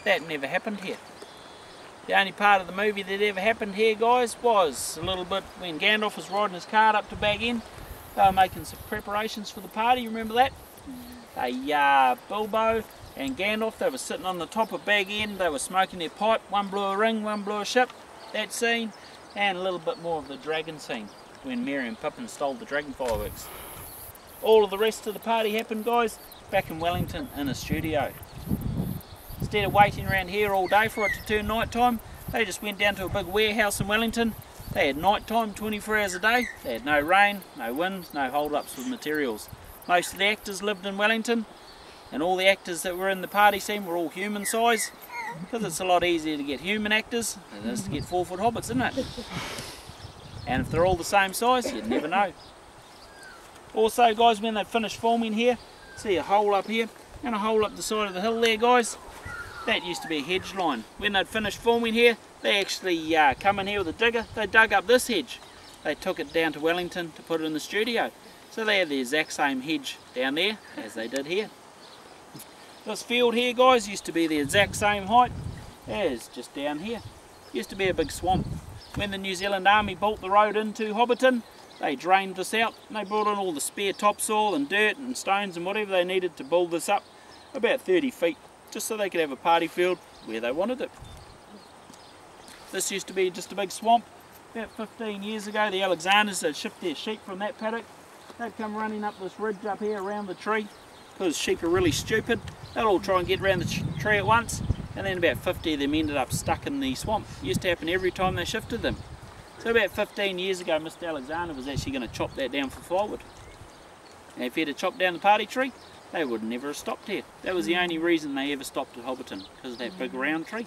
that never happened here. The only part of the movie that ever happened here, guys, was a little bit when Gandalf was riding his cart up to Bag End. They were making some preparations for the party, remember that? Bilbo and Gandalf, they were sitting on the top of Bag End, they were smoking their pipe, one blew a ring, one blew a ship, that scene, and a little bit more of the dragon scene, when Merry and Pippin stole the dragon fireworks. All of the rest of the party happened, guys, back in Wellington in a studio. Instead of waiting around here all day for it to turn night time, they just went down to a big warehouse in Wellington. They had night time 24 hours a day. They had no rain, no wind, no hold-ups with materials. Most of the actors lived in Wellington, and all the actors that were in the party scene were all human size, because it's a lot easier to get human actors than it is to get 4-foot hobbits, isn't it? And if they're all the same size, you'd never know. Also, guys, when they finished filming here, see a hole up here and a hole up the side of the hill there, guys. That used to be a hedge line. When they'd finished filming here, they actually come in here with a digger. They dug up this hedge. They took it down to Wellington to put it in the studio. So they had the exact same hedge down there as they did here. This field here, guys, used to be the exact same height as just down here. Used to be a big swamp. When the New Zealand Army built the road into Hobbiton, they drained this out and they brought in all the spare topsoil and dirt and stones and whatever they needed to build this up about 30 feet, just so they could have a party field where they wanted it. This used to be just a big swamp. About 15 years ago, the Alexanders had shipped their sheep from that paddock. They'd come running up this ridge up here around the tree, because sheep are really stupid. They'll all try and get around the tree at once, and then about 50 of them ended up stuck in the swamp. It used to happen every time they shifted them. So about 15 years ago, Mr. Alexander was actually going to chop that down for firewood. And if he had chopped down the party tree, they would never have stopped here. That was the only reason they ever stopped at Hobbiton, because of that big round tree.